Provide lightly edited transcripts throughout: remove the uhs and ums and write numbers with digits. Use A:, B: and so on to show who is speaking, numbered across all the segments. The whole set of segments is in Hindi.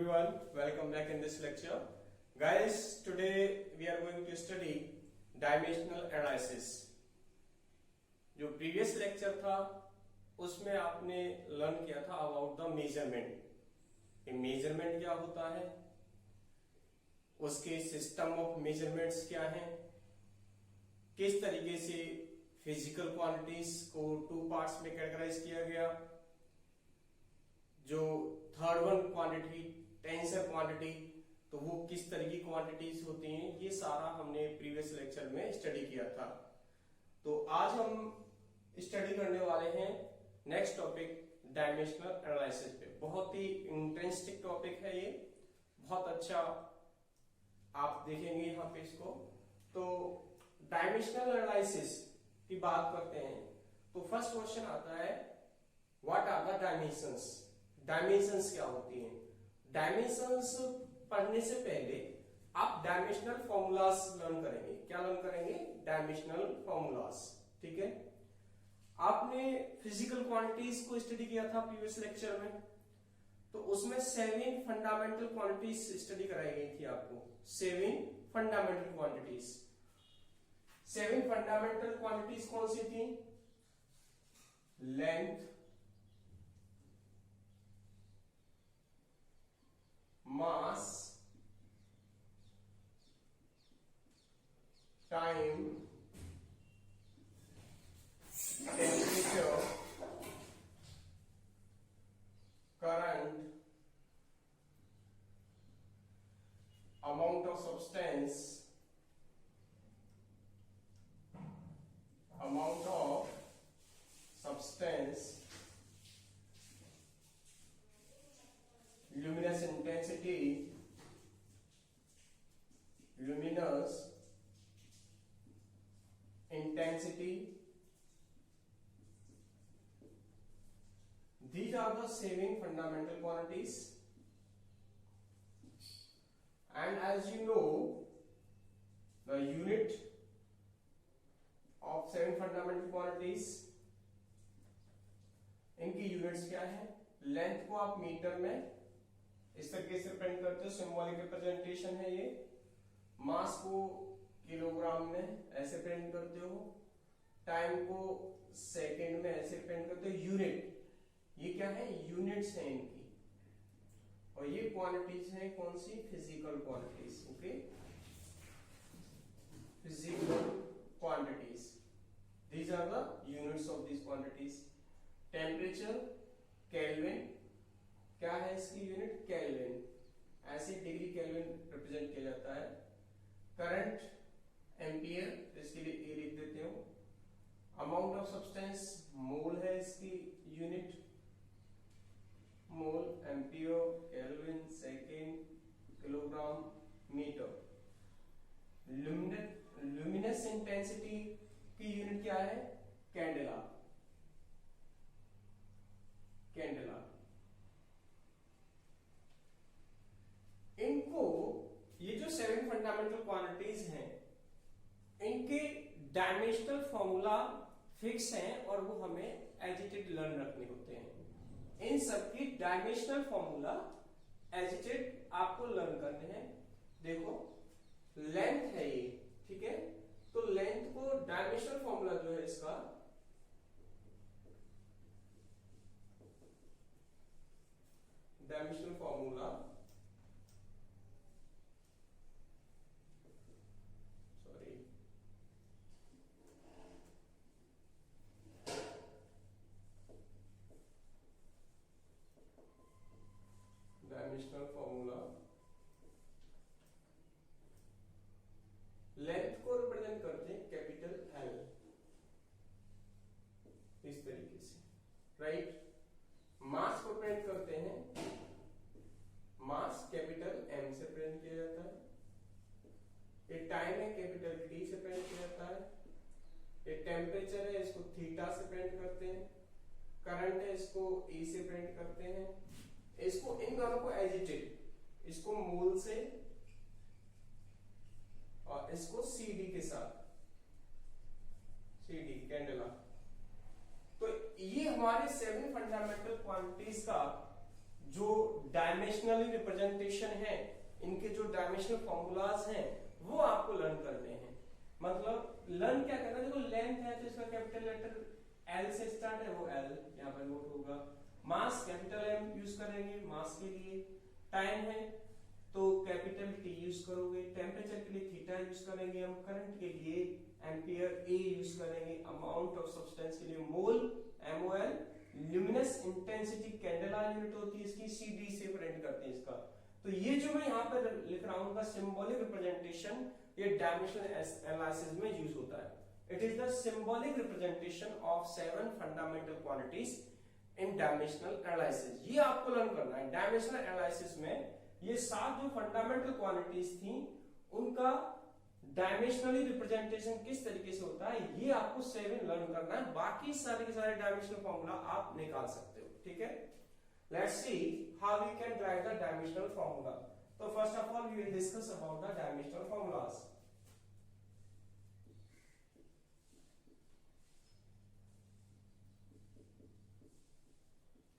A: everyone, welcome back in this lecture. Guys, today we are going to study dimensional analysis. जो प्रीवियस लेक्चर था उसमें आपने लर्न किया था अबाउट द मेजरमेंट। मेजरमेंट क्या होता है, उसके सिस्टम ऑफ मेजरमेंट्स क्या हैं, किस तरीके से फिजिकल क्वांटिटीज को टू पार्ट्स में कैटेगराइज किया गया, जो third one quantity tensor quantity, तो वो किस तरह की क्वांटिटीज होती हैं, ये सारा हमने प्रीवियस लेक्चर में स्टडी किया था। तो आज हम स्टडी करने वाले हैं नेक्स्ट टॉपिक डायमेंशनल एनालिसिस पे। बहुत ही इंटरेस्टिंग टॉपिक है ये, बहुत अच्छा आप देखेंगे यहाँ पे इसको। तो डायमेंशनल एनालिसिस की बात करते हैं तो फर्स्ट क्वेश्चन आता है, what are the dimensions. Dimensions क्या होती हैं? डायमेंशंस पढ़ने से पहले आप डायमेंशनल फॉर्मूलाज लर्न करेंगे। क्या लर्न करेंगे? Dimensional formulas. ठीक है, आपने फिजिकल क्वांटिटीज को स्टडी किया था प्रीवियस लेक्चर में, तो उसमें 7 फंडामेंटल क्वांटिटीज स्टडी कराई गई थी आपको। 7 फंडामेंटल क्वांटिटीज। 7 फंडामेंटल क्वांटिटीज कौन सी थी? Length, mass, time, temperature, current, amount of substance, luminous intensity, luminous intensity. These are the 7 fundamental quantities, and as you know, the unit of 7 fundamental quantities, इनकी यूनिट्स क्या है? लेंथ को आप मीटर में इस तरीके से रिप्रेजेंट करते हो, सिंबॉलिक रिप्रेजेंटेशन है ये। मास को किलोग्राम में ऐसे प्रिंट करते हो, टाइम को सेकंड में ऐसे प्रिंट करते हो। यूनिट, ये क्या है? यूनिट्स हैं इनकी। और ये क्वांटिटीज है कौन सी? Physical quantities. Okay, physical quantities, these are the units of these quantities. Temperature kelvin, क्या है इसकी यूनिट? केल्विन, ऐसे डिग्री केल्विन रिप्रेजेंट किया जाता है। करंट एम्पियर, इसके लिए ए लिख देते हो। अमाउंट ऑफ सब्सटेंस, मोल है इसकी unit, mole, ampere, kelvin, second, kilogram, metre. Luminous intensity की यूनिट क्या है? Candela, candela. इनको, ये जो 7 फंडामेंटल क्वांटिटीज हैं, इनके डायमेंशनल फॉर्मूला फिक्स हैं और वो हमें एजिटेड लर्न रखने होते हैं। इन सबकी डायमेंशनल फॉर्मूला एजिटेड आपको लर्न करने हैं। देखो, लेंथ है ये, ठीक है, तो लेंथ को डायमेंशनल फॉर्मूला जो है इसका, dimensional formula, dimensional formula length को रिप्रेजेंट करते हैं कैपिटल एल, इस तरीके से, राइट। मास को रिप्रेजेंट करते हैं, मास कैपिटल एम से रिप्रेजेंट किया जाता है। ये टाइम है, कैपिटल टी से रिप्रेजेंट किया जाता है। ये टेम्परेचर है, इसको थीटा से रिप्रेजेंट करते हैं। करंट है, इसको ई से रिप्रेजेंट करते हैं। इसको, इन दोनों को एजिटेड, इसको मोल से और इसको सीडी के साथ, सीडी कैंडेला। तो ये हमारे 7 फंडामेंटल क्वांटिटीज का जो डायमेंशनल रिप्रेजेंटेशन है, इनके जो डायमेंशनल फॉर्मूलाज हैं वो आपको लर्न करने हैं। मतलब लर्न क्या करना है, देखो लेंथ है तो इसका कैपिटल लेटर एल से स्टार्ट है, वो एल यहाँ पर नोट होगा। मास कैपिटल एम यूज करेंगे मास के लिए। टाइम है तो कैपिटल टी यूज करोगे। टेम्परेचर के लिए थीटा यूज करेंगे हम। करंट के लिए एम्पियर ए यूज करेंगे। अमाउंट ऑफ सब्सटेंस के लिए mole MOL. Luminous intensity candela unit होती है इसकी, सीडी से प्रिंट करते हैं इसका। तो ये जो मैं यहाँ पर लिख रहा हूँ का सिंबॉलिक रिप्रेजेंटेशन ये डायमेंशनल एनालिसिस में यूज होता है। It is the symbolic representation of 7 fundamental quantities in dimensional analysis. ये आपको लर्न करना है। डायमेंशनल एनालिसिस में ये 7 जो फंडामेंटल क्वांटिटीज थी उनका डायमेंशनली रिप्रेजेंटेशन किस तरीके से होता है ये आपको 7 लर्न करना है। बाकी सारे के सारे डायमेंशनल फॉर्मूला आप निकाल सकते हो, ठीक है। Let's see how we can derive the dimensional formula. तो first of all we will discuss about the dimensional formulas.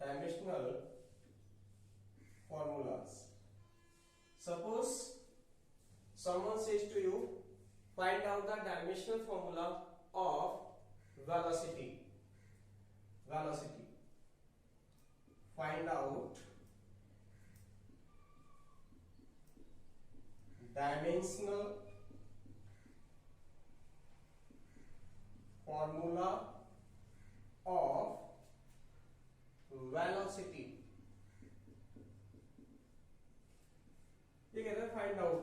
A: Dimensional formulas. Suppose someone says to you, find out the dimensional formula of velocity. Velocity. Find out dimensional formula of velocity. ये कहते हैं फाइंड आउट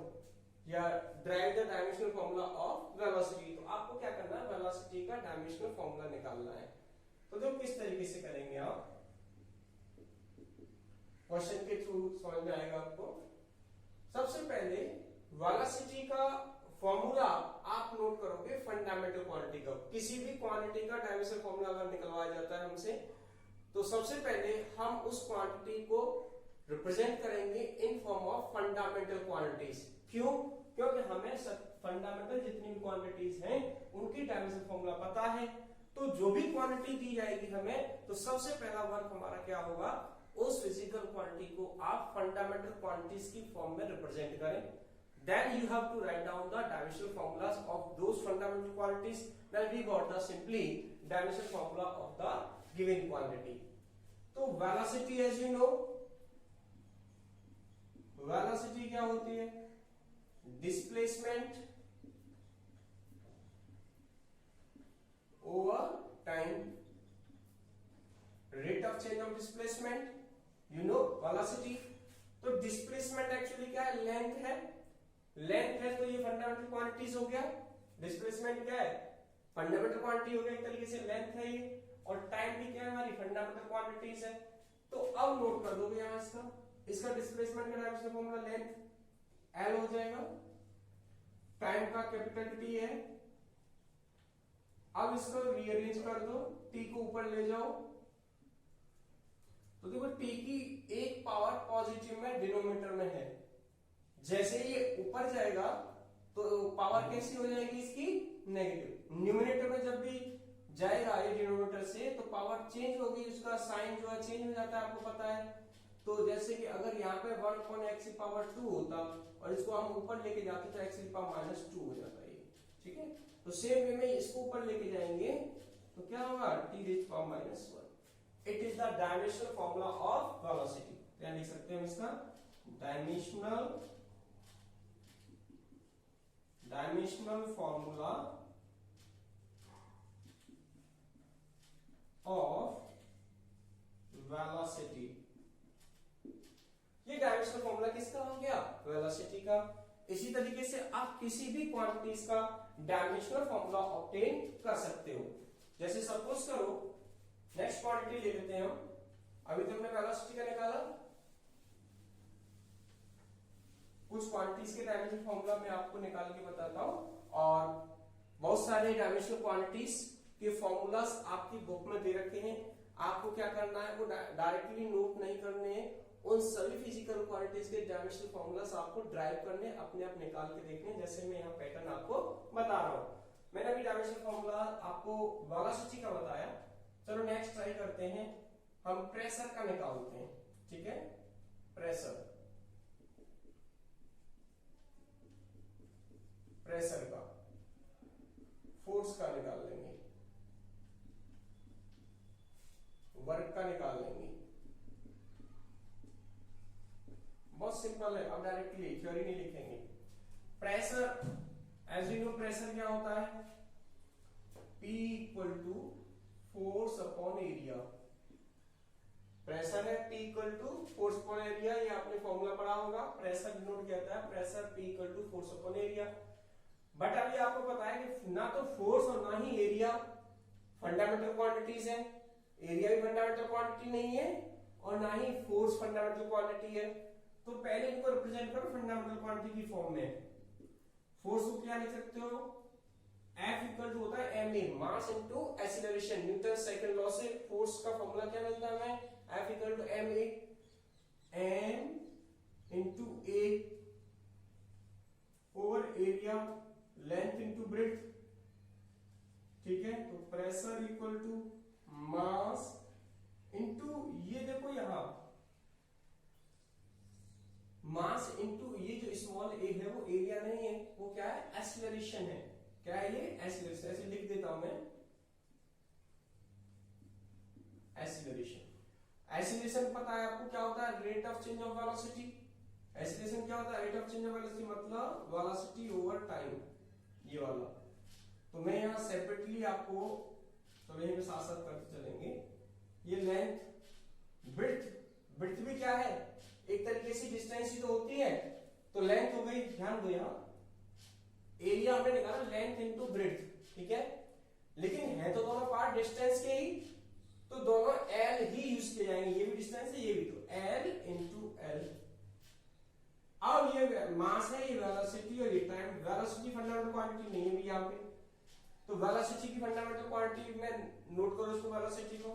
A: या drive the dimensional formula of velocity. तो आपको क्या करना है, वेलोसिटी का डायमेंशनल फॉर्मूला निकालना है। तो देखो किस तरीके से करेंगे आप, क्वेश्चन के थ्रू समझ में आएगा आपको। सबसे पहले वेलोसिटी का फॉर्मूला आप नोट करोगे फंडामेंटल क्वांटिटी का। किसी भी क्वांटिटी का डायमेंशनल फॉर्मूला अगर निकलवाया जाता है हमसे तो सबसे पहले हम उस क्वांटिटी को रिप्रेजेंट करेंगे इन फॉर्म ऑफ फंडामेंटल क्वांटिटीज। क्यों? क्योंकि हमें फंडामेंटल जितनी भी क्वांटिटीज हैं उनकी डायमेंशनल फॉर्मूला पता है। तो जो भी क्वांटिटी दी जाएगी हमें, तो सबसे पहला वर्क हमारा क्या होगा, उस फिजिकल क्वांटिटी को आप फंडामेंटल क्वांटिटीज की फॉर्म में रिप्रेजेंट करें। Then you have to write down the dimensional formulas of those fundamental quantities. Then we got the simply dimensional formula of the given quantity. तो velocity as you know, velocity क्या होती है, displacement over time, rate of change of displacement, you know velocity। तो displacement actually क्या है, length है। लेंथ है तो ये फंडामेंटल क्वांटिटीज हो गया। डिस्प्लेसमेंट क्या है, फंडामेंटल क्वांटिटी हो गया एक तरीके से, लेंथ है ये। और टाइम भी क्या है हमारी फंडामेंटल क्वांटिटीज है। तो अब नोट कर दोगे यहां इसका डिस्प्लेसमेंट का डायमेंशनल फॉर्मूला लेंथ एल हो जाएगा, टाइम का कैपिटल टी है। अब इसको रीअरेंज कर दो, टी को ऊपर ले जाओ तो देखो टी की एक पावर पॉजिटिव में डिनोमिनेटर में है। जैसे ये ऊपर जाएगा तो पावर कैसी हो जाएगी इसकी, नेगेटिव। न्यूमिनेटर में जब भी जाएगा ये डिनोमिनेटर से तो पावर चेंज होगी, उसका साइन जो है चेंज हो जाता है, आपको पता है। तो जैसे कि अगर यहाँ पे 1/x⁻² होता और इसको हम ऊपर लेके जाते तो x⁻² हो जाता है, ठीक है। तो सेम वे में इसको ऊपर लेके जाएंगे तो क्या होगा, t⁻⁻1। It is the dimensional formula of velocity. क्या लिख सकते हैं इसका, डायमेंशनल फॉर्मूला ऑफ वेलोसिटी। ये डायमेंशनल फॉर्मूला किसका हो गया, वेलोसिटी का। इसी तरीके से आप किसी भी क्वांटिटीज का डायमेंशनल फॉर्मूला ऑब्टेन कर सकते हो। जैसे सपोज करो नेक्स्ट क्वांटिटी ले लेते हैं हम। अभी तो हमने वेलोसिटी का निकाला, कुछ क्वांटिटीज के डायमेंशनल फॉर्मूला मैं आपको निकाल के बताता हूं। और बहुत सारे डायमेंशनल क्वांटिटीज के फॉर्मूलास आपकी बुक में दे रखे हैं। आपको क्या करना है, वो डायरेक्टली नोट नहीं करने हैं, उन सभी फिजिकल क्वांटिटीज के डायमेंशनल फॉर्मूलास आपको ड्राइव करने, अपने आप निकाल के देखने। जैसे मैं यहाँ पैटर्न आपको बता रहा हूं। मैंने अभी डायमेंशनल फॉर्मूला आपको वेलोसिटी का बताया। चलो नेक्स्ट ट्राई करते हैं, हम प्रेशर का निकालते हैं, ठीक है। प्रेशर, प्रेशर का, फोर्स का निकाल लेंगे, वर्क का निकाल लेंगे। बहुत सिंपल है। अब डायरेक्टली थ्योरी नहीं लिखेंगे। Pressure, as you know pressure क्या होता है, P equal to force upon area. Pressure है P equal to force upon area, ये आपने फॉर्मूला पढ़ा होगा। प्रेशर डिनोट कहता है pressure P equal to force upon area. But अभी आपको पता है कि ना तो फोर्स और ना ही एरिया फंडामेंटल क्वांटिटीज है, एरिया भी फंडामेंटल क्वांटिटी नहीं है और ना ही फोर्स फंडामेंटल क्वांटिटी है। तो पहले इनको रिप्रेजेंट करो फंडामेंटल क्वांटिटी की फॉर्म में। फोर्स को क्या लिख सकते हो, F इक्वल टू होता है ma, mass into acceleration. Newton second law से फोर्स का फॉर्मूला क्या मिलता है हमें, F equal to ma, m into a over area, length into breadth. ठीक है, तो pressure equal to mass into, ये देखो यहां मास इनटू ये जो स्मॉल a है वो एरिया नहीं है, वो क्या है, एक्सीलरेशन है। क्या है ये, एक्सीलरेशन। ऐसे लिख देता हूं मैं, एक्सीलरेशन। एक्सीलरेशन पता है आपको क्या होता है, rate of change of velocity. Acceleration क्या होता है, rate of change of velocity मतलब वेलोसिटी ओवर टाइम, ये वाला। तो मैं यहां सेपरेटली आपको, तो यहीं पे साथ साथ करते चलेंगे। ये लेंथ, ब्रेड्थ, ब्रेड्थ भी क्या है, एक तरीके से डिस्टेंस ही तो होती है। तो लेंथ हो गई, ध्यान दो यहां एरिया हमने निकाला लेंथ इनटू ब्रेड्थ, ठीक है। लेकिन है तो दोनों पार्ट डिस्टेंस के ही, तो दोनों एल ही यूज किए जाएंगे। ये भी डिस्टेंस है, ये भी, तो एल इनटू एल। अब ये मास है, ये वेलोसिटी और ये टाइम। वेलोसिटी फंडामेंटल क्वांटिटी नहीं है यहाँ पे, तो वेलोसिटी की फंडामेंटल क्वांटिटी में नोट करो इसको, वेलोसिटी को।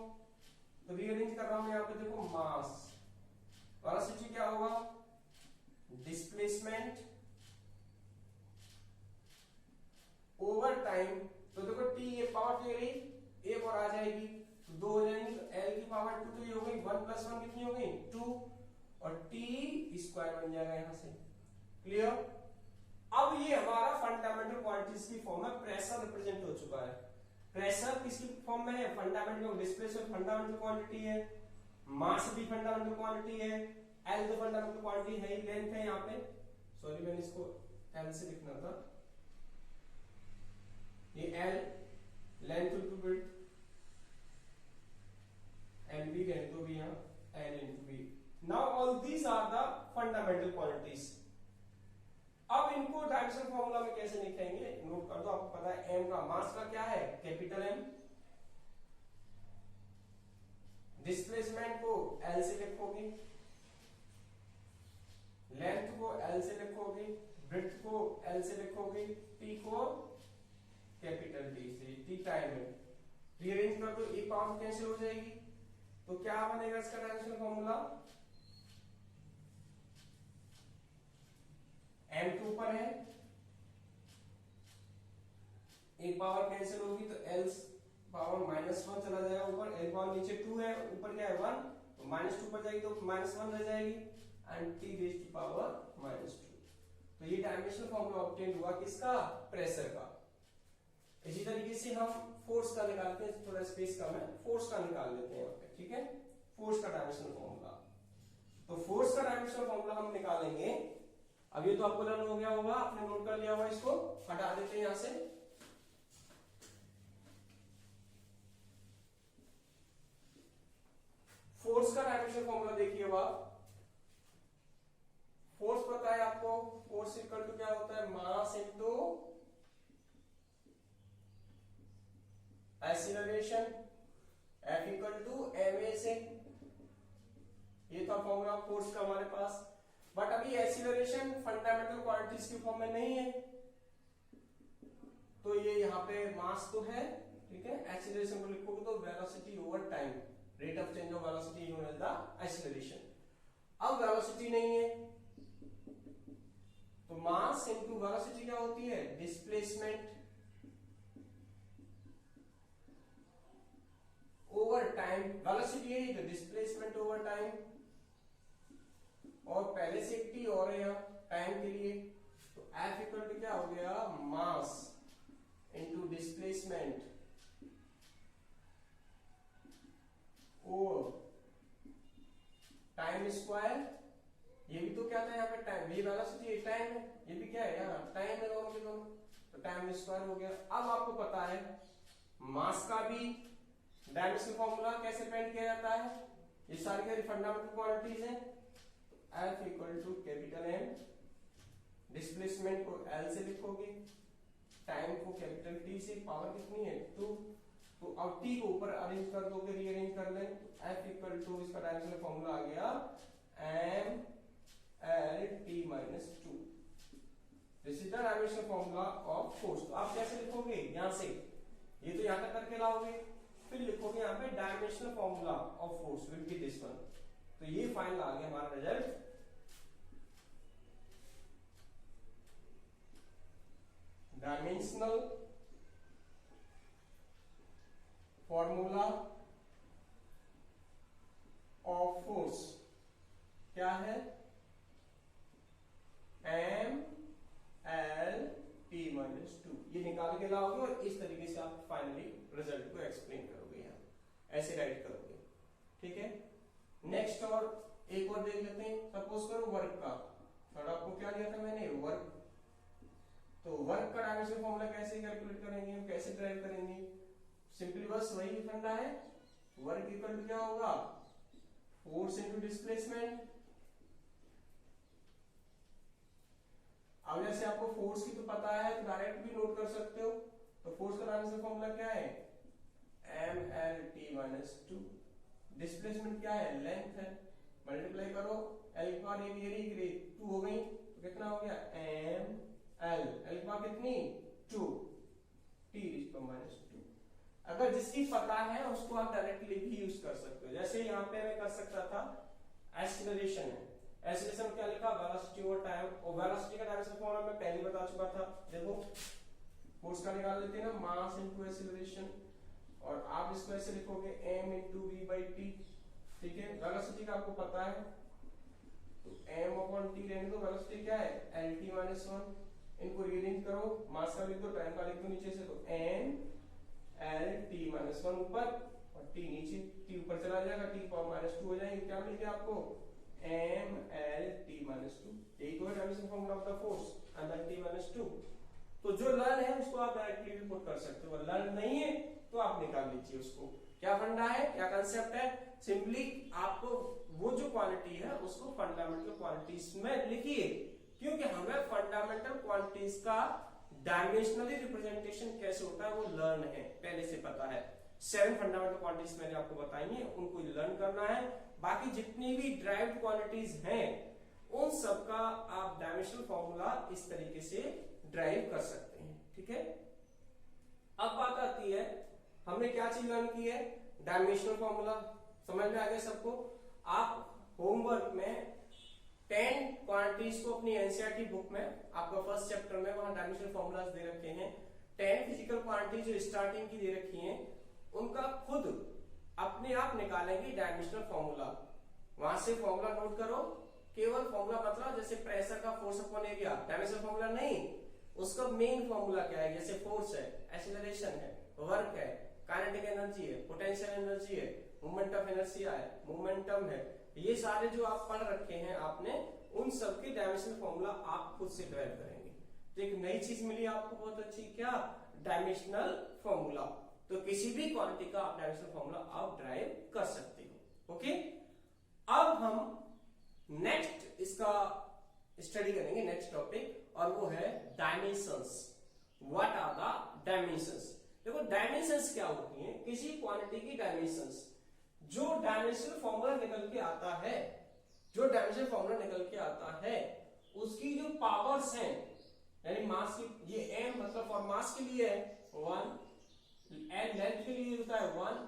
A: तो रीअरेंज कर रहा हूं यहाँ पे, देखो मास, वेलोसिटी क्या होगा, डिस्प्लेसमेंट ओवर टाइम। तो देखो t, ये पावर की रही, एक और आ जाएगी तो दो हो जाएंगी, तो l की पावर 2, तो ये हो गई 1 + 1 कितनी हो गई 2, और t स्क्वायर बन जाएगा यहां से। क्लियर। अब ये हमारा फंडामेंटल क्वांटिटीज की फॉर्म में प्रेशर रिप्रेजेंट हो चुका है। प्रेशर किसकी फॉर्म में है, फंडामेंटल, डिस्प्लेसमेंट फंडामेंटल क्वांटिटी है, मास भी फंडामेंटल क्वांटिटी है, एल तो फंडामेंटल क्वांटिटी है, लेंथ है यहाँ पे, सॉरी मैंने इसको एल से लिखना था, ये L length into breadth, L भी लेंथ तो भी यहाँ L into B. Now all these are the fundamental quantities. अब इनको डायमेंशन फॉर्मूला में कैसे लिखेंगे, नोट कर दो। आपको पता है एम का, मास का क्या है, कैपिटल एम, डिस्प्लेसमेंट को एल से लिखोगे, लेंथ को एल से लिखोगे, ब्रेड्थ को एल से लिखोगे, टी को कैपिटल टी से, टी टाइम है। रीअरेंज कर दो, एक पावर कैंसिल हो जाएगी, तो क्या बनेगा इसका डायमेंशन फॉर्मूला, एम के ऊपर है, एक पावर कैंसिल होगी तो एल पावर -1 चला जाएगा ऊपर, एल पावर नीचे 2 है, ऊपर क्या है 1, तो -2 पर जाएगी तो -1 रह जाएगी, and T raise to power -2। तो ये डायमेंशनल फॉर्मूला ऑब्टेन हुआ किसका, प्रेशर का। इसी तरीके से हम फोर्स का निकालते हैं, थोड़ा स्पेस कम है, फोर्स का निकाल लेते हैं यहाँ पे, ठीक है। फोर्स का डायमेंशनल फॉर्मूला, तो फोर्स का डायमेंशनल फॉर्मूला हम निकालेंगे। अब ये तो आपको लर्न हो गया होगा, आपने नोट कर लिया होगा, इसको हटा देते हैं यहां से। फोर्स का डायमेंशनल फॉर्मूला देखिए आप, फोर्स पता है आपको, फोर्स इक्वल टू क्या होता है, mass into acceleration, F equal to ma से, ये था फॉर्मूला फोर्स का हमारे पास। बट अभी एक्सीलरेशन फंडामेंटल क्वांटिटीज की फॉर्म में नहीं है, तो ये यहाँ पे मास तो है, ठीक है। एक्सीलरेशन को लिखोगे तो velocity over time, rate of change of velocity known as the acceleration. अब वेलोसिटी नहीं है, तो मास इनटू वेलोसिटी क्या होती है, डिस्प्लेसमेंट ओवर टाइम। वेलोसिटी यही तो डिस्प्लेसमेंट ओवर टाइम, और पहले से एक टी और है यहाँ टाइम के लिए, तो F इक्वल टू क्या हो गया, मास इनटू डिस्प्लेसमेंट और टाइम स्क्वायर। ये भी तो क्या था यहाँ पे टाइम, ये वेलोसिटी टाइम है, ये भी क्या है यहाँ टाइम है, दोनों के दोनों, तो टाइम स्क्वायर हो गया। अब आपको पता है मास का भी डायमेंशनल फॉर्मूला कैसे फाइंड किया जाता है, ये सारी फंडामेंटल क्वांटिटीज हैं। F equal to capital M, displacement को L से लिखोगे, टाइम को कैपिटल T से, पावर कितनी है 2, तो अब T को ऊपर अरेंज कर दोगे, रीअरेंज कर लें, तो F इक्वल टू इसका डायमेंशनल फॉर्मूला आ गया M L T minus 2। This is the dimensional formula of force. तो आप कैसे लिखोगे, यहां से ये तो यहां तक करके लाओगे, फिर लिखोगे यहाँ पे dimensional formula of force will be this one. तो ये फाइनल आ गया हमारा result, dimensional formula of force क्या है, M L T माइनस 2। ये निकाल के लाओगे और इस तरीके से आप फाइनली रिजल्ट को एक्सप्लेन करोगे, यहाँ ऐसे राइट करोगे, ठीक है। नेक्स्ट और एक और देख लेते हैं, सपोज करो वर्क का, थोड़ा आपको क्या लिया था मैंने, वर्क। तो वर्क का डायमेंशनल फॉर्मूला कैसे कैलकुलेट करेंगे, हम कैसे ड्राइव करेंगे, सिंपली बस वही फंडा है, वर्क इक्वल टू क्या होगा, फोर्स इनटू डिस्प्लेसमेंट। अब जैसे आपको फोर्स की तो पता है, तो डायरेक्ट भी नोट कर सकते हो, तो फोर्स का डायमेंशनल फॉर्मूला क्या है, M L T minus 2। Displacement क्या है, लेंथ है, मल्टीप्लाई करो, L की पावर ये 2 हो गई, तो कितना हो गया M L, L की पावर कितनी 2, T माइनस 2। अगर जिसकी पता है उसको आप डायरेक्टली भी यूज कर सकते हो, जैसे यहाँ पे मैं कर सकता था, एक्सीलरेशन है, एक्सीलरेशन क्या लिखा, वेलोसिटी और टाइम, और वेलोसिटी का डायमेंशनल फॉर्मूला मैं पहले बता चुका था, देखो फोर्स का निकाल लेते हैं ना, मास इनटू एक्सीलरेशन, और आप इसको ऐसे लिखोगे m into v by T, ठीक है। वेलोसिटी का आपको पता है, तो m अपॉन t रहने दो, वेलोसिटी क्या है L T माइनस 1, इनको रीअरेंज करो, मास का लिख दो, टाइम का लिख दो नीचे से, तो m L T माइनस 1 ऊपर और t नीचे, t ऊपर चला जाएगा, t पावर माइनस 2 हो जाएगी, क्या मिल गया आपको M L T माइनस 2। यही तो है dimensional formula of the force, M L T minus 2। तो जो लर्न है उसको आप डायरेक्टली भी पुट कर सकते हो, लर्न नहीं है तो आप निकाल लीजिए उसको। क्या फंडा है, क्या कंसेप्ट है, सिंपली आपको वो जो क्वालिटी है उसको फंडामेंटल क्वांटिटीज में लिखिए, क्योंकि हमें फंडामेंटल क्वांटिटीज का डायमेंशनली रिप्रेजेंटेशन कैसे होता है वो लर्न है, पहले से पता है। 7 फंडामेंटल क्वांटिटीज मैंने आपको बताई हैं, उनको लर्न करना है। बाकी जितनी भी ड्राइव्ड क्वांटिटीज हैं उन सब का आप डायमेंशनल फॉर्मूला इस तरीके से ड्राइव कर सकते हैं, ठीक है। अब बात आती है, हमने क्या चीज लर्न की है, डायमेंशनल फॉर्मूला, समझ में आ गया सबको। आप होमवर्क में 10 क्वांटिटीज को अपनी एनसीईआरटी बुक में, आपका फर्स्ट चैप्टर में, वहां डायमेंशनल फॉर्मूलाज दे रखे हैं। 10 फिजिकल क्वांटिटीज जो स्टार्टिंग की दे रखी हैं, उनका खुद अपने आप निकालेंगे डायमेंशनल फॉर्मूला। वहां से फॉर्मूला नोट करो, केवल फॉर्मूला मतलब जैसे प्रेशर का force upon area, dimensional formula नहीं, उसका मेन फॉर्मूला क्या है, जैसे फोर्स है, एक्सीलरेशन है, वर्क है, काइनेटिक एनर्जी है, पोटेंशियल एनर्जी है, मोमेंट ऑफ इनर्शिया है, मोमेंटम है, ये सारे जो आप पढ़ रखे हैं आपने, उन सब के डायमेंशनल फॉर्मूला आप खुद से ड्राइव करेंगे। तो एक नई चीज मिली आपको बहुत अच्छी, क्या, डायमेंशनल फॉर्मूला। तो किसी भी क्वांटिटी का आप डायमेंशनल फॉर्मूला आप ड्राइव कर सकते हो, ओके। अब हम नेक्स्ट इसका स्टडी करेंगे, नेक्स्ट टॉपिक, और वो है dimensions. What are the dimensions. देखो डायमेंशंस क्या होती हैं, किसी क्वांटिटी की डायमेंशंस, जो डायमेंशनल फॉर्मूला निकल के आता है, जो डायमेंशनल फॉर्मूला निकल के आता है, उसकी जो पावर्स हैं, यानी मास की, ये m मतलब फॉर मास के लिए है 1, एंड लेंथ के लिए होता है 1,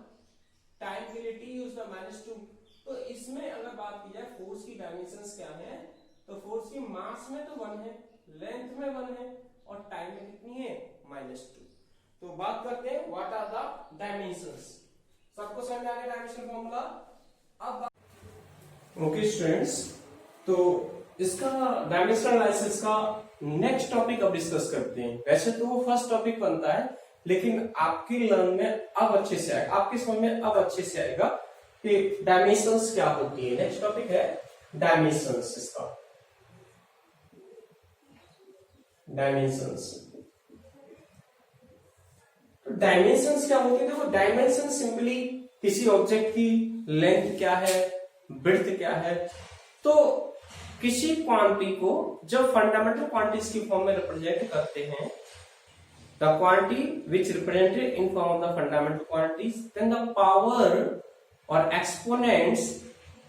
A: टाइम के लिए t होता है -2। तो इसमें अगर बात की जाए फोर्स की डायमेंशंस क्या है, तो फोर्स की मास में तो 1 है, लेंथ में 1 है, और टाइम में कितनी है -2। तो बात करते हैं व्हाट आर द डायमेंशंस। सबको समझ में आ गया डायमेंशनल फॉर्मूला। अब ओके स्टूडेंट्स, तो इसका डायमेंशनल एनालिसिस का नेक्स्ट टॉपिक अब डिस्कस करते हैं। वैसे तो वो फर्स्ट टॉपिक बनता है, लेकिन आपकी लर्न में अब अच्छे से आएगा, आपके समझ में अब अच्छे से आएगा कि डायमेंशंस क्या होती है। नेक्स्ट टॉपिक है डायमेंशंस। इसका डायमेंशंस, तो डायमेंशंस क्या होती है? देखो, डायमेंशन सिंपली किसी ऑब्जेक्ट की लेंथ क्या है, विड्थ क्या है। तो किसी क्वांटिटी को जब फंडामेंटल क्वांटिटीज की फॉर्म में रिप्रेजेंट करते हैं, the quantity which represented in form of the fundamental quantities, then the power और एक्सपोनेंट्स,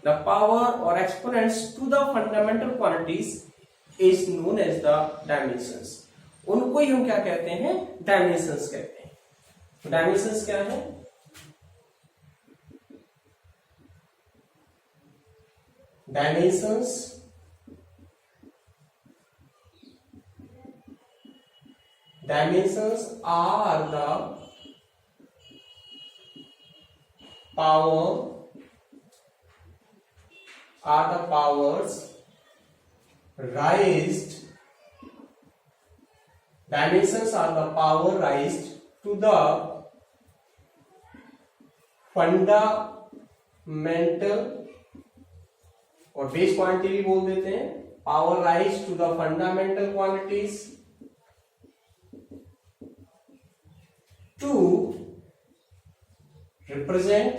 A: द पावर और exponents to the fundamental quantities is known as the dimensions. उनको ही हम क्या कहते हैं? डायमेंशंस कहते हैं। डायमेंशंस क्या है? Dimensions are the powers raised. Dimensions are the power raised to the fundamental, और बेस क्वांटिटी भी बोल देते हैं, power raise to the fundamental quantities to represent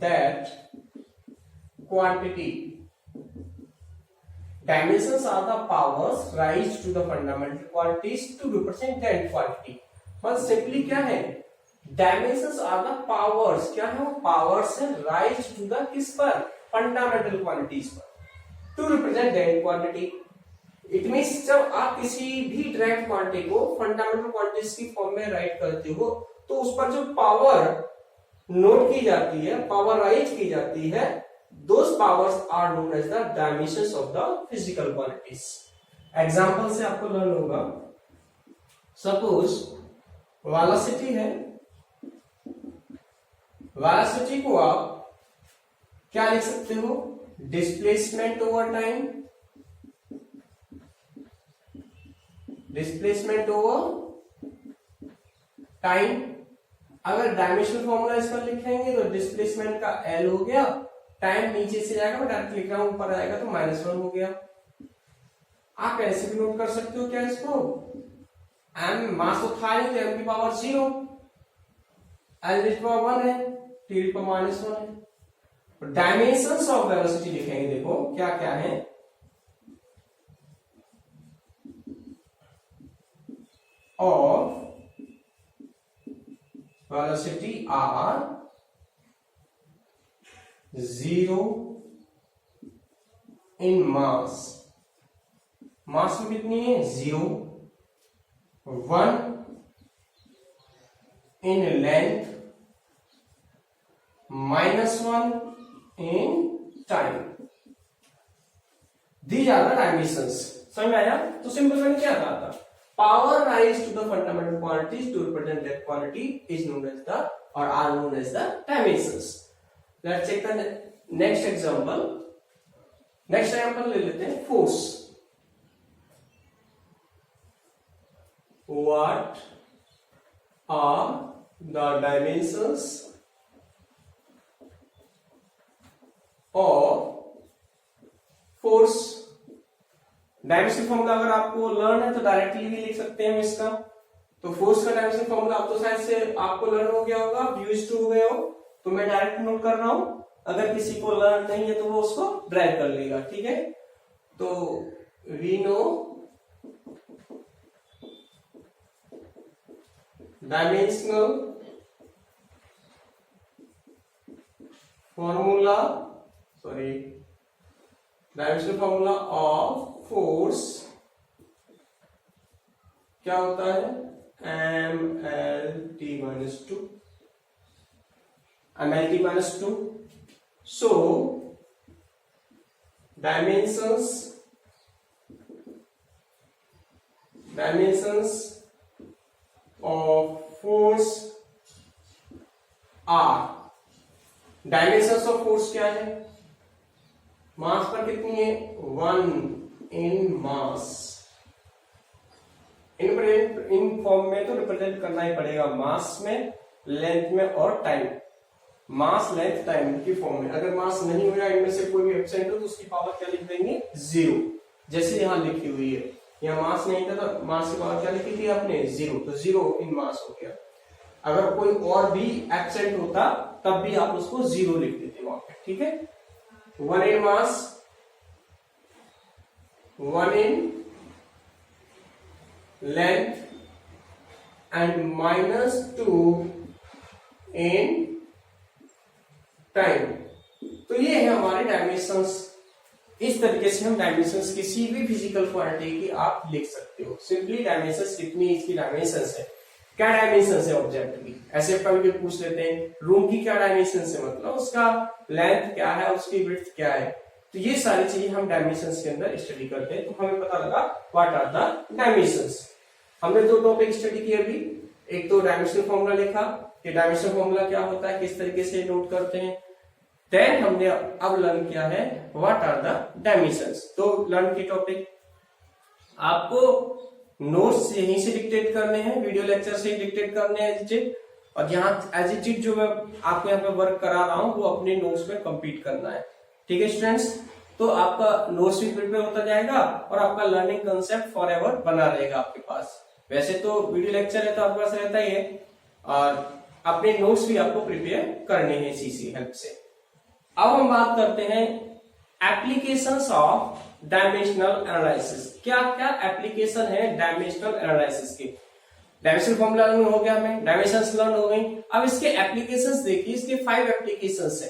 A: that quantity. Dimensions are the powers raised to the fundamental quantities to represent that quantity. बस सिंपली क्या है? Dimensions are the powers, क्या है? वो powers है raised to the किस पर? Fundamental quantities पर, to represent that quantity. It means जब आप किसी भी डायरेक्ट क्वांटिटी को फंडामेंटल क्वांटिटीज की फॉर्म में राइट करते हो, तो उस पर जो पावर नोट की जाती है, पावर राइज की जाती है, those powers are known as the dimensions of the physical quantities. Example से आपको लर्न होगा। सपोज वेलोसिटी है, वेलोसिटी को आप क्या लिख सकते हो? Displacement over time, displacement over time. अगर डायमेंशनल फॉर्मूला इसका लिखेंगे तो डिस्प्लेसमेंट का एल हो गया, टाइम नीचे से जाएगा, मैं डायरेक्ट लिख रहा हूं, ऊपर आएगा तो -1 हो गया। आप ऐसे भी नोट कर सकते हो क्या इसको? एम मास तो था नहीं, तो एम की पावर 0, एल की पावर 1 है, टी की पावर -1 है। डायमेंशंस ऑफ वेलोसिटी लिखेंगे, देखो क्या क्या है। of velocity are 0 in mass, मास में कितनी है? 0, 1 in length, -1 in time. These are the dimensions. समझ में आया? तो सिंपल मैंने क्या कहा था? Power raised to the fundamental quantities to represent that quantity is known as the, or are known as the dimensions. Let's check the next example. Next example ले लेते हैं, force. What are the dimensions of force? Dimension formula अगर आपको लर्न है तो डायरेक्टली भी लिख सकते हैं हम इसका। तो फोर्स का डायमेंशन फॉर्मूला अब तो शायद से आपको लर्न हो गया होगा, यूज्ड टू हुए हो, तो मैं डायरेक्ट नोट कर रहा हूं। अगर किसी को लर्न नहीं है तो वो उसको ड्राइव कर लेगा, ठीक है। तो we know dimensional formula, dimensional formula of force क्या होता है? mlt-2, mlt-2। So dimensions of force are dimensions of force क्या है, मास पर कितनी है 1 इन मास। इन फॉर्म में तो रिप्रेजेंट करना ही पड़ेगा, मास में, लेंथ में और टाइम, मास लेंथ टाइम की फॉर्म में। अगर मास नहीं हो या इनमें से कोई भी एब्सेंट हो तो उसकी पावर क्या लिख देंगे 0, जैसे यहाँ लिखी हुई है। यहाँ मास नहीं था तो मास की पावर क्या लिखी थी आपने 0, तो 0 इन मास हो गया। अगर कोई और भी एब्सेंट होता तब भी आप उसको 0 लिख देते वहां पे, ठीक है। 1 इन मास, 1 in length and -2 in time. तो ये है हमारे डायमेंशंस। इस तरीके से हम डायमेंशंस किसी भी फिजिकल क्वांटिटी की आप लिख सकते हो। सिंपली डायमेंशंस कितनी इसकी डायमेंशंस है, क्या डायमेंशंस है ऑब्जेक्ट की, ऐसे कभी पूछ लेते हैं। रूम की क्या डायमेंशंस है, मतलब उसका लेंथ क्या है, उसकी विड्थ क्या है। तो ये सारी चीजें हम डायमेंशंस के अंदर स्टडी करते हैं। तो हमें पता लगा व्हाट आर द डायमेंशंस। हमने 2 टॉपिक स्टडी किए अभी। एक तो डायमेंशनल फॉर्मूला लिखा कि डायमेंशनल फॉर्मूला क्या होता है, किस तरीके से नोट करते हैं। देन हमने अब लर्न किया है व्हाट आर द डायमेंशंस। तो लर्न की टॉपिक आपको नोट्स यहीं से डिक्टेट करने हैं, वीडियो लेक्चर से ही डिक्टेट करने हैं एज इट, और यहाँ एज इट जो मैं आपको यहाँ पे वर्क करा रहा हूँ वो अपने नोट्स में कंप्लीट करना है, ठीक है स्टूडेंट्स। तो आपका नोट्स भी प्रिपेयर होता जाएगा और आपका लर्निंग कंसेप्ट फॉर एवर बना रहेगा आपके पास। वैसे तो वीडियो लेक्चर है तो आपके पास रहता ही है, और अपने नोट्स भी आपको प्रिपेयर करने हैं इसी से हेल्प से। अब हम बात करते हैं एप्लीकेशंस ऑफ डायमेंशनल एनालिसिस। क्या क्या एप्लीकेशन है डायमेंशनल एनालिसिस के। डायमेंशनल फॉर्मूला लर्न हो गया, हमें डायमेंशंस लर्न हो गई। अब इसके एप्लीकेशंस देखिए, इसके 5 एप्लीकेशंस है।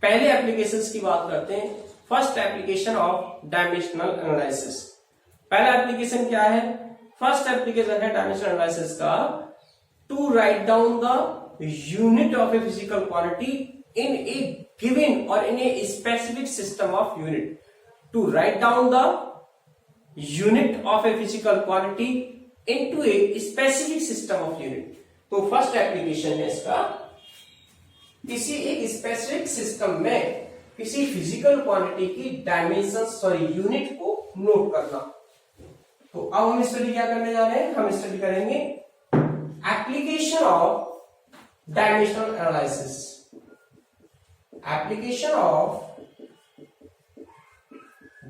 A: पहले एप्लीकेशंस की बात करते हैं। First application of dimensional analysis. पहला एप्लीकेशन क्या है, फर्स्ट एप्लीकेशन है डायमेंशनल एनालिसिस का, to write down the unit of a physical quantity in a given or in a specific system of unit. To write down the unit of a physical quantity into a specific system of unit. तो फर्स्ट एप्लीकेशन है इसका, किसी एक स्पेसिफिक सिस्टम में किसी फिजिकल क्वांटिटी की डायमेंशन यूनिट को नोट करना। तो अब हम स्टडी क्या करने जा रहे हैं, हम स्टडी करेंगे application of dimensional analysis. Application of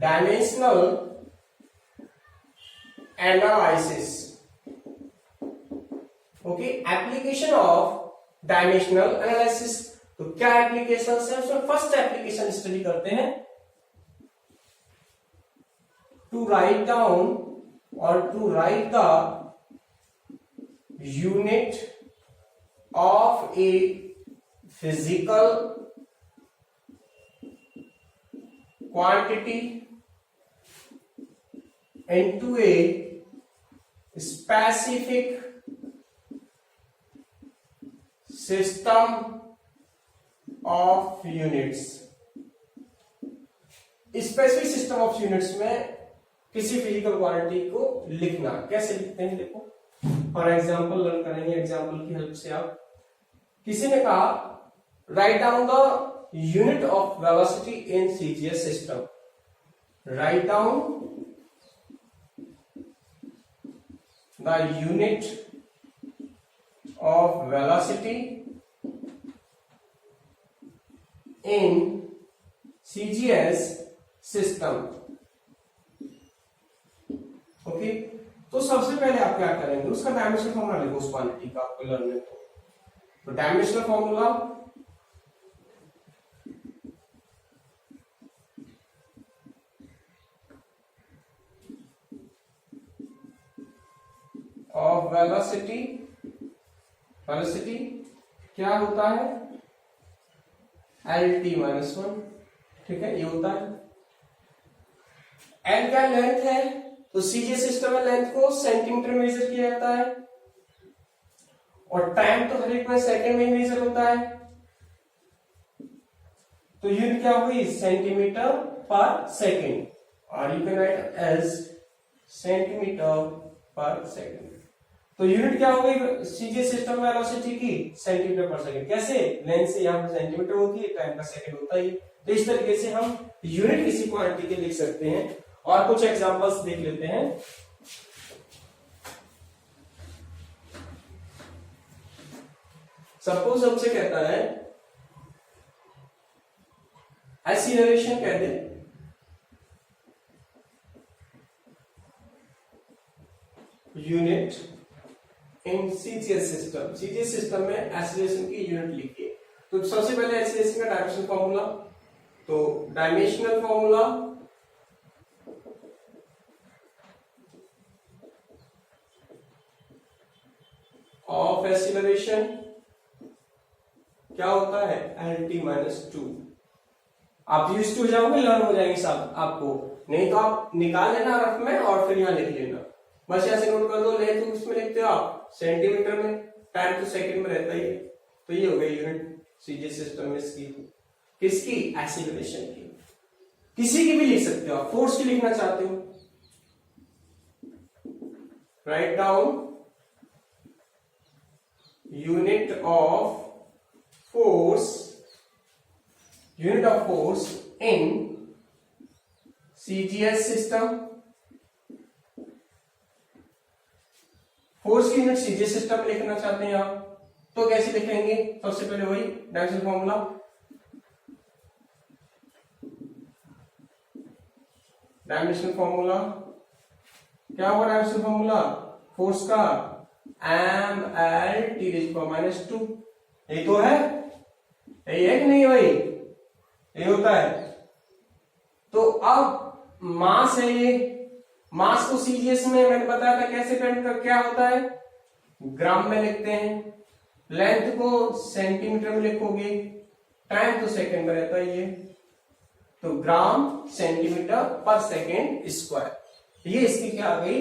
A: dimensional analysis. Okay, application of dimensional analysis. तो क्या एप्लीकेशन है उसमें, फर्स्ट एप्लीकेशन स्टडी करते हैं, टू राइट डाउन और to write the unit of a physical quantity into a specific system of units। Specific system of units में किसी फिजिकल क्वांटिटी को लिखना। कैसे लिखते हैं देखो, फॉर एग्जांपल लर्न करेंगे एग्जांपल की हेल्प से। आप किसी ने कहा right down the unit of velocity in CGS system. Write down the unit of velocity in CGS system. Okay, तो सबसे पहले आप क्या करेंगे, उसका डायमेंशनल फॉर्मूला लिखो उस क्वांटिटी का, आपको लर्न है तो dimensional formula of velocity. Velocity क्या होता है, LT-1, ठीक है, ये होता है। एल क्या लेंथ है, तो सीजीएस सिस्टम में लेंथ को सेंटीमीटर में मेजर किया जाता है, और टाइम तो हर एक में सेकंड में मेजर होता है। तो यूनिट क्या हुई, सेंटीमीटर पर सेकंड, और you can write as centimetre per second. तो यूनिट क्या हो गई सीजीएस सिस्टम में वेलोसिटी की, सेंटीमीटर पर सेकंड। कैसे, लेंथ से यहाँ पर सेंटीमीटर होती है, टाइम पर सेकंड होता है। तो इस तरीके से हम यूनिट किसी क्वांटिटी के लिख सकते हैं। और कुछ एग्जांपल्स देख लेते हैं। सपोज हमसे कहता है एक्सीलरेशन कह दे, unit in CGS system. CGS system में एक्सीलरेशन की यूनिट लिखिए। तो सबसे पहले एक्सीलरेशन का डायमेंशनल फॉर्मूला, तो डायमेंशनल फॉर्मूला ऑफ एक्सीलरेशन क्या होता है, LT-2। आप यूज टू हो जाओगे, लर्न हो जाएंगे सब आपको, नहीं तो आप निकाल लेना रफ में और फिर यहां लिख लेना। बस ऐसे नोट कर दो, लेंथ उसमें लिखते हो आप सेंटीमीटर में, टाइम तो सेकंड में रहता ही है। तो ये हो गई यूनिट सीजीएस सिस्टम में इसकी, किसकी, एक्सीलरेशन की। किसी की भी लिख सकते हो आप, फोर्स की लिखना चाहते हो, write down unit of force in CGS system। Force की यूनिट सीजीएस सिस्टम में लिखना चाहते हैं आप, तो कैसे लिखेंगे, सबसे पहले वही डायमेंशनल फॉर्मूला, डायमेंशनल फॉर्मूला क्या हुआ, डायमेंशनल फॉर्मूला फोर्स का mL/T⁻²। यही तो है, यही है कि नहीं भाई, यही होता है। तो अब मास है ये, मास को सीजीएस में मैंने बताया था कैसे क्या होता है, ग्राम में लिखते हैं। लेंथ को सेंटीमीटर में लिखोगे, टाइम तो सेकंड में रहता है ये, तो gram centimetre per second square. ये इसकी क्या आ गई,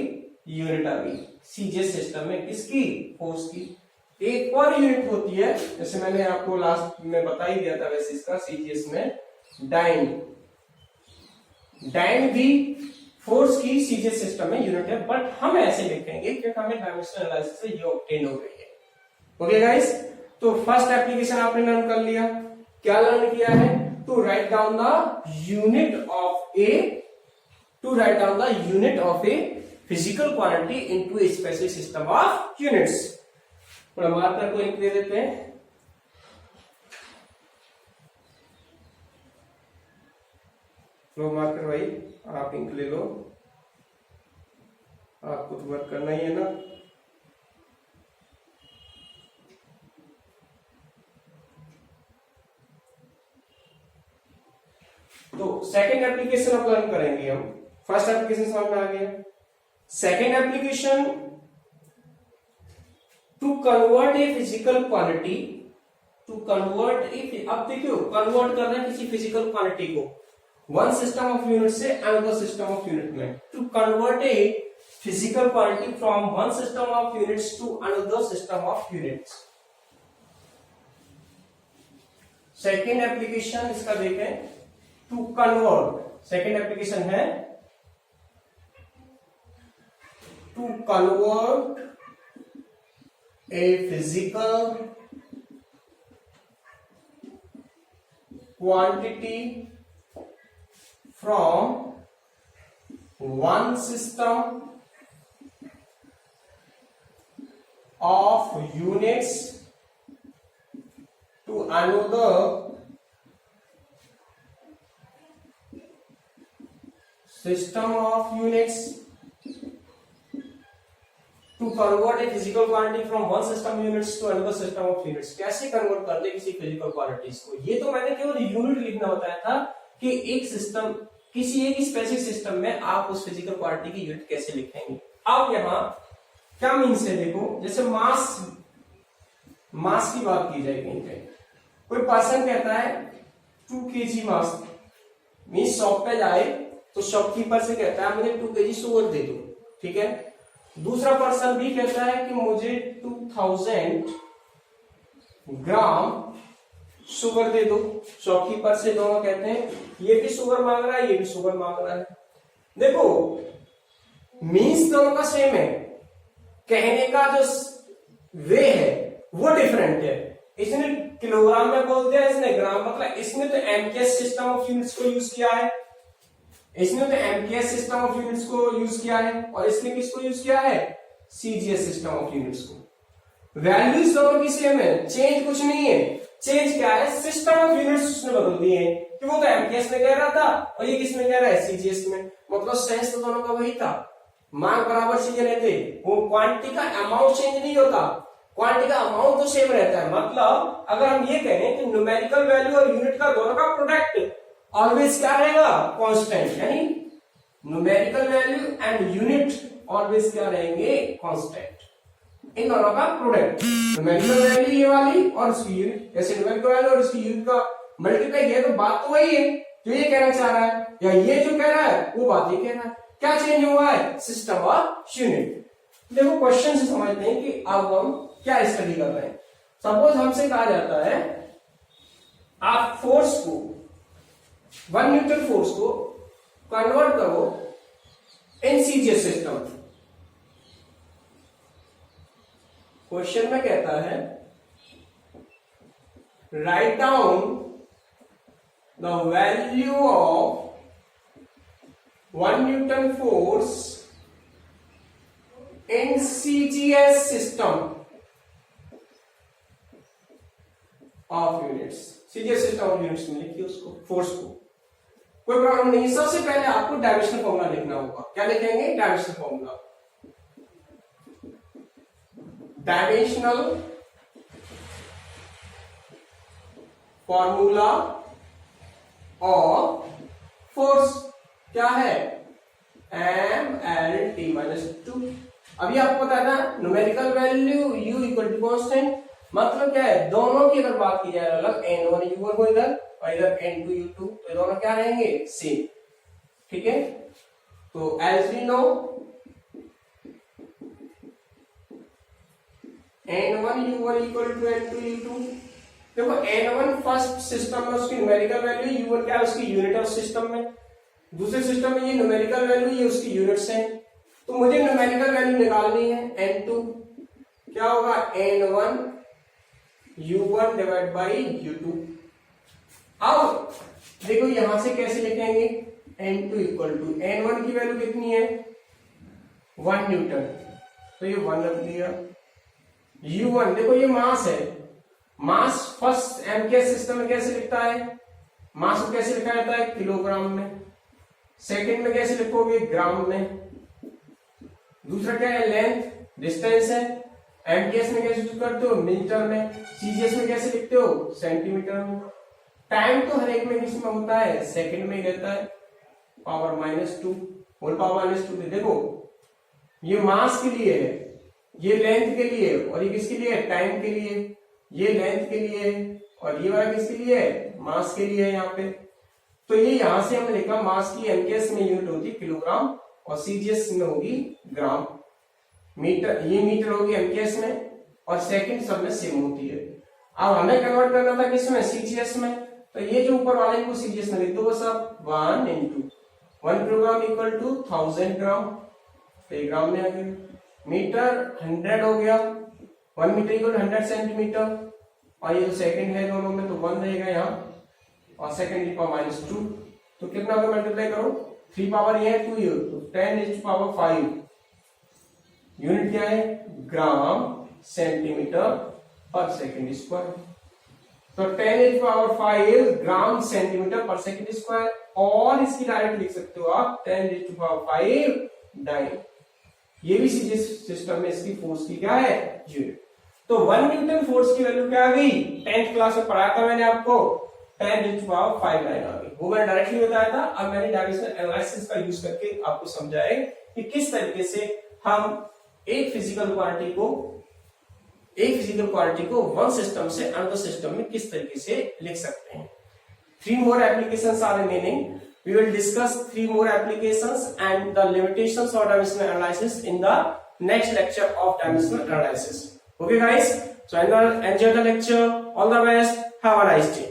A: यूनिट आ गई सीजीएस सिस्टम में, किसकी, फोर्स की। एक और यूनिट होती है, जैसे मैंने आपको लास्ट में बता ही दिया था वैसे इसका, सीजीएस में डाइन। डाइन भी फोर्स की सीजीएस सिस्टम में यूनिट है, बट हम ऐसे लिखेंगे क्योंकि हमें डायमेंशनल एनालिसिस से ये ऑब्टेन हो गई है। ओके गाइस, तो फर्स्ट एप्लीकेशन आपने लर्न कर लिया। क्या लर्न किया है, to write down the unit of a physical quantity into a specific system of units. थोड़ा मार्कर को इंक दे देते हैं। लो मार्कर भाई, आप इंक ले लो, आपको तो वर्क करना ही है ना। तो सेकंड एप्लीकेशन अब लर्न करेंगे हम। फर्स्ट एप्लीकेशन समझ में आ गया, second application to convert a physical quantity, अब देखियो कन्वर्ट कर रहे हैं किसी फिजिकल क्वांटिटी को वन सिस्टम ऑफ यूनिट से अनदर सिस्टम ऑफ यूनिट में। To convert a physical quantity from one system of units to another system of units. Second application इसका देखें, टू कन्वर्ट, सेकेंड एप्लीकेशन है to convert a physical quantity from one system of units to another system of units, to convert a physical quantity from one system of units to another system of units। कैसे कन्वर्ट करते किसी फिजिकल क्वांटिटीज को, ये तो मैंने केवल यूनिट लिखना बताया था कि एक सिस्टम, किसी एक स्पेसिफिक सिस्टम में आप उस फिजिकल क्वांटिटी की यूनिट कैसे लिखेंगे। अब यहाँ क्या मीन्स है, देखो जैसे मास की बात की जाए कहीं पे, कोई पर्सन कहता है 2 kg मास, मीन्स शॉप पे जाए तो शॉपकीपर से कहता है मुझे 2 kg शुगर दे दो, ठीक है। दूसरा पर्सन भी कहता है कि मुझे 2000 ग्राम शुगर दे दो, शॉपकीपर से दोनों कहते हैं, ये भी शुगर मांग रहा है, ये भी शुगर मांग रहा है। देखो मीन्स दोनों का सेम है, कहने का जो वे है वो डिफरेंट है। इसने किलोग्राम में बोलते हैं, इसने ग्राम, मतलब इसने तो एमकेएस सिस्टम ऑफ यूनिट्स को यूज किया है, इसने तो एमकेएस सिस्टम ऑफ यूनिट्स को यूज किया है, और इसने किसको यूज किया है, सीजीएस सिस्टम ऑफ यूनिट्स को। वैल्यूज दोनों की सेम है, चेंज कुछ नहीं है। चेंज क्या है, सिस्टम ऑफ यूनिट्स उसने बदल दिए हैं, कि वो तो एमकेएस में कह रहा था और ये किस में कह रहा है, सीजीएस में। मतलब सेंस तो दोनों का वही था, मार्क बराबर चाहिए रहते, वो क्वांटिटी का अमाउंट चेंज नहीं होता, क्वांटिटी का अमाउंट तो सेम रहता है। मतलब अगर हम ये कहें कि न्यूमेरिकल वैल्यू और यूनिट का दोनों का प्रोडक्ट ऑलवेज क्या रहेगा, कांस्टेंट, यानी numerical value and unit always क्या रहेंगे, कांस्टेंट। इन दोनों का प्रोडक्ट, न्यूमेरिकल वैल्यू ये वाली और उसकी यूनिट, जैसे न्यूमेरिकल वैल्यू और उसकी यूनिट का मल्टीप्लाई किया तो बात तो वही है जो ये कहना चाह रहा है, या ये जो कह रहा है वो बात ये कह रहा है। क्या चेंज हुआ है, सिस्टम ऑफ यूनिट। देखो क्वेश्चन से समझते हैं कि अब हम क्या स्टडी कर रहे हैं। सपोज हमसे कहा जाता है आप फोर्स को, 1 न्यूटन फोर्स को कन्वर्ट करो इन सीजीएस सिस्टम। क्वेश्चन में कहता है right down the value of 1 Newton force in CGS system of units. CGS system of units में लिखिए उसको, फोर्स को, कोई प्रॉब्लम नहीं। सबसे पहले आपको डायमेंशनल फॉर्मूला लिखना होगा। क्या लिखेंगे, dimensional formula. Dimensional formula of force क्या है, mLT-2। अभी आपको पता है ना, numerical value u equal to constant, मतलब क्या है, दोनों की अगर बात की जाए अलग, n1 u1 को इधर और इधर n2 u2, तो दोनों क्या रहेंगे, सेम। ठीक है, तो as we know n1 u1 equal to n2 u2। देखो n1 फर्स्ट सिस्टम में उसकी न्यूमेरिकल वैल्यू, u1 क्या है, उसकी यूनिट ऑफ सिस्टम में। दूसरे सिस्टम में ये न्यूमेरिकल वैल्यू, ये उसकी यूनिट्स हैं। तो मुझे न्यूमेरिकल वैल्यू निकालनी है, n2 क्या होगा, n1 u1 divide by u2। अब देखो यहां से कैसे लिखेंगे, n2 इक्वल टू n1 की वैल्यू कितनी है, 1 न्यूटन, तो ये 1 रख दिया। u1 देखो ये मास है, मास फर्स्ट एमकेएस सिस्टम में कैसे लिखता है, मास को कैसे लिखा जाता है, किलोग्राम में। सेकंड में कैसे लिखोगे, ग्राम में। दूसरा क्या है, लेंथ, डिस्टेंस है। एमकेएस में कैसे यूज करते हो, मीटर में। सीजीएस में कैसे लिखते हो, सेंटीमीटर में। टाइम तो हर एक में किस में होता है, सेकंड में ही रहता है, पावर -2 होल पावर -2। देखो ये मास के लिए है, ये लेंथ के लिए, और ये किसके लिए है, टाइम के लिए। ये लेंथ के लिए है और ये वाला किसके लिए है, मास के लिए है यहाँ पे। तो ये यहां से हमने लिखा, मास की एमकेएस में यूनिट होती है किलोग्राम और सीजीएस में होगी ग्राम। मीटर, ये मीटर होगी एमकेएस में, और सेकंड सब में सेम होती है। अब हमें कन्वर्ट करना था किसमें, सीजीएस में। तो ये जो ऊपर वाले को सीजीएस में लिख दो बस। अब 1 × 1 किलोग्राम इक्वल टू 1000 ग्राम, तो ग्राम में आ गया। मीटर 100 हो गया, 1 मीटर इक्वल 100 सेंटीमीटर। और ये जो सेकंड है दोनों में, तो 1 रहेगा यहाँ, और सेकंड की पावर -2, तो कितना होगा, मल्टीप्लाई करो, 3 पावर ये है 2 ये, तो 10⁵ यूनिट क्या है, gram centimetre per second square. तो 10⁵ gram centimetre per second square, और इसकी डायरेक्ट लिख सकते हो आप 10⁵ डाइन। ये भी सीजीएस सिस्टम में इसकी फोर्स की क्या है, यूनिट। तो 1 न्यूटन फोर्स की वैल्यू क्या आ गई, 10th क्लास में पढ़ाया था मैंने आपको, 10⁵ डाइन आ गई। वो मैंने डायरेक्टली बताया था। अब मैंने डायमेंशनल एनालिसिस का यूज करके आपको समझाया कि किस तरीके से हम एक फिजिकल क्वांटिटी को वन सिस्टम से अनदर सिस्टम में किस तरीके से लिख सकते हैं। 3 more applications are remaining. We will discuss 3 more applications and the limitations of dimensional analysis in the next lecture of dimensional analysis. Okay guys, so enjoy the lecture. All the best. Have a nice day.